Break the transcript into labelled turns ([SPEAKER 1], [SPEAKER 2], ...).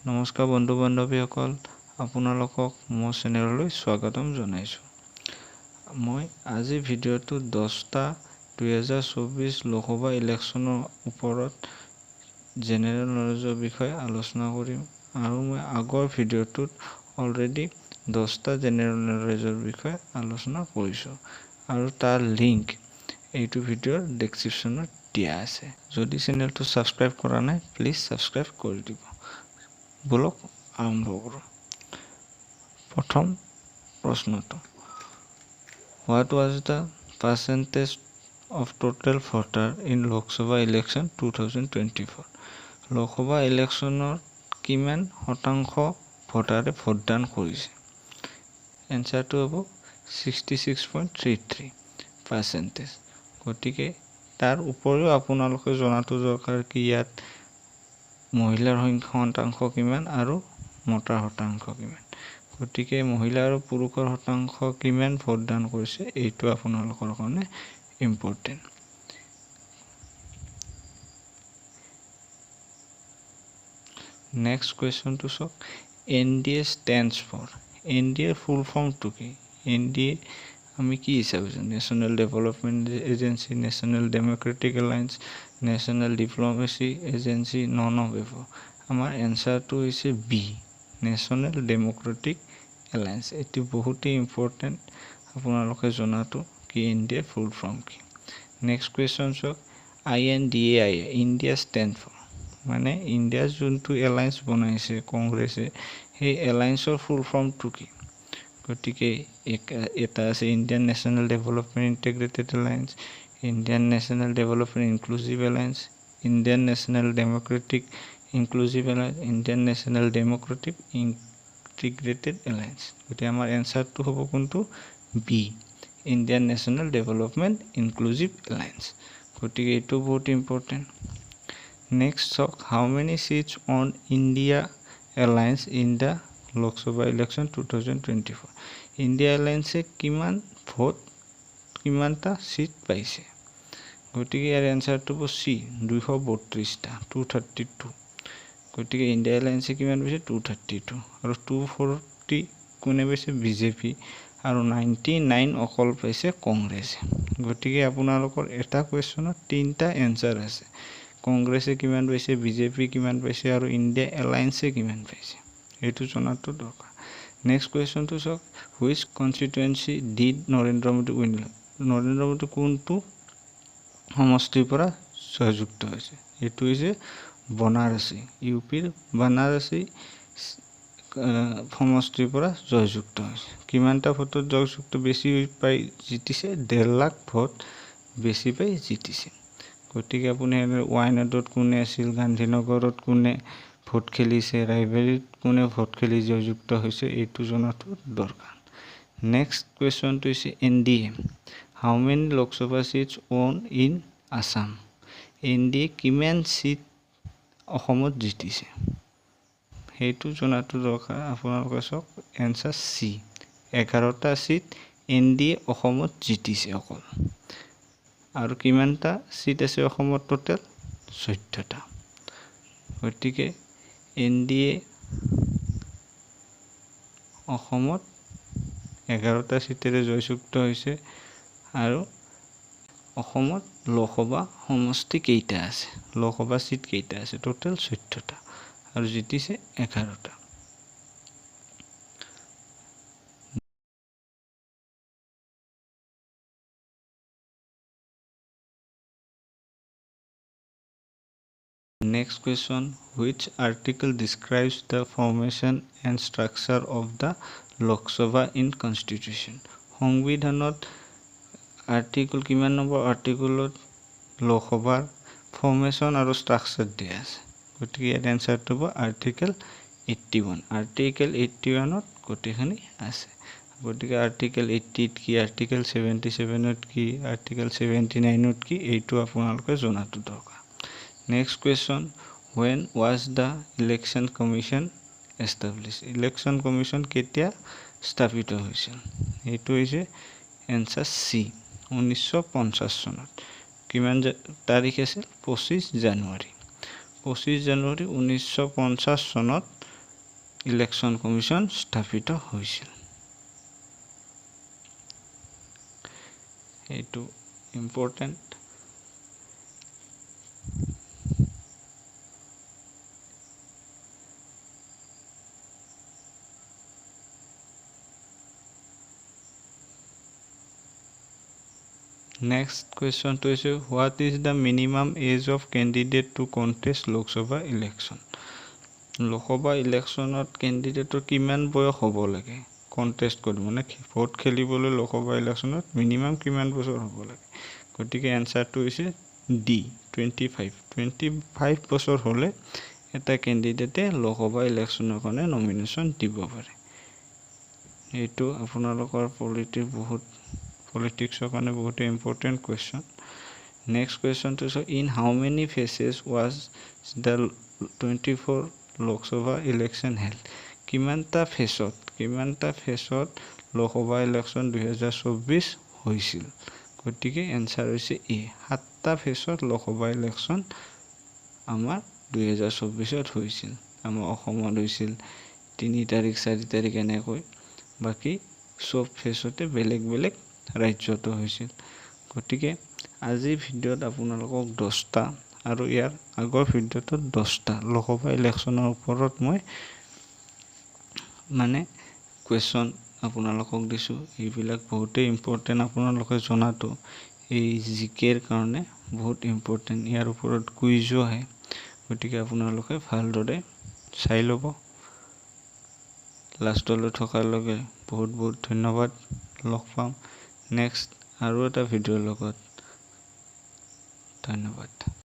[SPEAKER 1] নমস্কাৰ বন্ধু বান্ধৱীসকল, আপোনালোকক মোৰ চেনেললৈ স্বাগতম জনাইছোঁ। মই আজি ভিডিঅ'টো 10টা 2024 লোকসভা ইলেকশ্যনৰ ওপৰত জেনেৰেল নলেজৰ বিষয়ে আলোচনা কৰিম আৰু মই আগৰ ভিডিঅ'টোত অলৰেডি 10টা জেনেৰেল নলেজৰ বিষয়ে আলোচনা কৰিছোঁ আৰু তাৰ লিংক এইটো ভিডিঅ'ৰ ডেছক্ৰিপশ্যনত দিয়া আছে। যদি চেনেলটো ছাবস্ক্ৰাইব কৰা নাই প্লিজ ছাবস্ক্ৰাইব কৰি দিব। বলক আৰম্ভ কৰোঁ। প্ৰথম প্ৰশ্নটো, what was the percentage of total voter in Lok Sabha election 2024? Lok Sabha ইলেকশ্যনত কিমান শতাংশ ভোটাৰে ভোটদান কৰিছে? এনচাৰটো হ'ব 66.33%। গতিকে তাৰ উপৰিও আপোনালোকে জনাটো দৰকাৰ কি ইয়াত মহিলাৰ শতাংশ কিমান আৰু মতাৰ শতাংশ কিমান। গতিকে মহিলা আৰু পুৰুষৰ শতাংশ কিমান ভোটদান কৰিছে এইটো আপোনালোকৰ কাৰণে ইম্পৰ্টেণ্ট। নেক্সট কুৱেশ্যনটো চাওক, NDA stands for, NDA ফুল ফৰ্মটো কি? NDA আমি কি হিচাপে জানো? National development agency, national democratic alliance, national diplomacy agency, none of above. আমাৰ এনচাৰটো হৈছে বি, নেশ্যনেল ডেম'ক্ৰেটিক এলায়েন্স। এইটো বহুতেই ইম্পৰ্টেণ্ট আপোনালোকে জনাটো কি NDA ফুল ফৰ্ম কি। নেক্সট কুৱেশ্যন চাওক, INDAI ইণ্ডিয়া ষ্টেণ্ড ফৰ, মানে ইণ্ডিয়াৰ যোনটো এলায়েন্স বনাইছে কংগ্ৰেছে সেই এলায়েন্সৰ ফুল ফৰ্মটো কি? গতিকে এটা আছে Indian national development integrated alliance, Indian national development inclusive alliance, Indian national democratic inclusive alliance, Indian national democratic integrated alliance. গতিকে আমাৰ এনচাৰটো হ'ব কোনটো? B, Indian national development inclusive alliance. গতিকে এইটো বহুত ইম্পৰ্টেণ্ট। নেক্সট চাওক, how many seats on India alliance in the Lok Sabha election 2024? India এলায়েন্সে কিমানটা চিট পাইছে? গতিকে ইয়াৰ এনচাৰটো হ'ব চি, 232টা, 232। গতিকে ইণ্ডিয়া এলায়েন্সে কিমান পাইছে? 232 আৰু 240 কোনে পাইছে? বিজেপি আৰু 99 অকল পাইছে কংগ্ৰেছে। গতিকে আপোনালোকৰ এটা কুৱেশ্যনত 3টা এনচাৰ আছে। কংগ্ৰেছে কিমান পাইছে, বিজেপি কিমান পাইছে আৰু ইণ্ডিয়া এলায়েন্সে কিমান পাইছে, এইটো জনাটো দৰকাৰ। নেক্সট কুৱেশ্যনটো চাওক, which constituency did Narendra Modi win? Narendra Modi কোনটো সমষ্টিৰ পৰা জয়যুক্ত হৈছে? এইটো হৈছে বনাৰসী, UPৰ বানাৰসী সমষ্টিৰ পৰা জয়যুক্ত হৈছে। কিমানটা ভোটত জয়যুক্ত বেছি পাই জিতিছে? 1.5 লাখ ভোট বেছি পাই জিতিছে। গতিকে আপুনি ৱাইনাডত কোনে আছিল, গান্ধীনগৰত কোনে ভোট খেলিছে, ৰায়বেৰীত কোনে ভোট খেলি জয়যুক্ত হৈছে এইটো জনাটো দৰকাৰ। নেক্সট কুৱেশ্যনটো হৈছে NDA how many Lok Sabha seats on in Assam? NDA কিমান চিট অসমত জিতিছে সেইটো জনাটো দৰকাৰ। আপোনালোকে চাওক এনচাৰ চি, 11টা চিট NDA অসমত জিতিছে অকল। আৰু কিমানটা চিট আছে অসমত? টোটেল 14টা। গতিকে NDA অসমত 11টা চিটেৰে জয়যুক্ত হৈছে। আৰু অসমত লোকসভা সমষ্টি কেইটা আছে, লোকসভা চিট কেইটা আছে? টোটেল 14টা আৰু জিতিছে 11টা। Next question, which article describes the formation and structure of the Lok Sabha in Constitution? সংবিধানত আৰ্টিকল কিমান নম্বৰ আৰ্টিকলত লোকসভাৰ ফৰ্মেশ্যন আৰু ষ্ট্ৰাকচাৰ দিয়া আছে? গতিকে ইয়াৰ এনচাৰটো হ'ব আৰ্টিকেল 81। আৰ্টিকেল 81ত গোটেইখিনি আছে। গতিকে আৰ্টিকেল 80ত কি, আৰ্টিকেল 77ত কি, আৰ্টিকেল 79ত কি, এইটো আপোনালোকে জনাটো দৰকাৰ। Next question, when was the election commission established? Election commission কেতিয়া স্থাপিত হৈছিল? এইটো হৈছে এনচাৰ চি, 1950 চনত। কিমান তাৰিখ আছিল? 25 জানুৱাৰী। 25 জানুৱাৰী 1950 চনত ইলেকশ্যন কমিশ্যন স্থাপিত হৈছিল। এইটো ইম্পৰ্টেণ্ট। নেক্সট কুৱেশ্যনটো হৈছে what is the minimum age of candidate to contest Lok Sabha election. Lok Sabha ইলেকশ্যনত কেণ্ডিডেটৰ কিমান বয়স হ'ব লাগে কণ্টেষ্ট কৰিব, মানে ভোট খেলিবলৈ লোকসভা ইলেকশ্যনত মিনিমাম কিমান বছৰ হ'ব লাগে। গতিকে এনচাৰটো হৈছে ডি 25। 25 বছৰ হ'লে এটা কেণ্ডিডেটে লোকসভা ইলেকশ্যনৰ কাৰণে নমিনেশ্যন দিব পাৰে। এইটো আপোনালোকৰ পলিটিক্সৰ কাৰণে বহুত ইম্পৰ্টেণ্ট কুৱেশ্যন। নেক্সট কুৱেশ্যনটো হৈছে in how many phases was the 24 Lok Sabha election held. কিমানটা ফেজত লোকসভা ইলেকশ্যন 2024 হৈছিল। গতিকে এনচাৰ হৈছে এ 7টা ফেজত লোকসভা ইলেকশ্যন আমাৰ 2024 হৈছিল। আমাৰ অসমত হৈছিল 3 তাৰিখ 4 তাৰিখ এনেকৈ, বাকী চব ফেজতে বেলেগ বেলেগ ৰাজ্যতো হৈছিল। গতিকে আজিৰ ভিডিঅ'ত আপোনালোকক 10টা আৰু ইয়াৰ আগৰ ভিডিঅ'টোত 10টা লোকসভা ইলেকশ্যনৰ ওপৰত মই মানে কুৱেশ্যন আপোনালোকক দিছোঁ। এইবিলাক বহুতেই ইম্পৰ্টেণ্ট, আপোনালোকে জনাটো এই জিকেৰ কাৰণে বহুত ইম্পৰ্টেণ্ট। ইয়াৰ ওপৰত কুইজো আহে, গতিকে আপোনালোকে ভালদৰে চাই ল'ব। লাষ্টলৈ থকাৰ লগে বহুত বহুত ধন্যবাদ। লগ পাম নেক্সট আৰু এটা ভিডিঅ'ৰ লগত। ধন্যবাদ।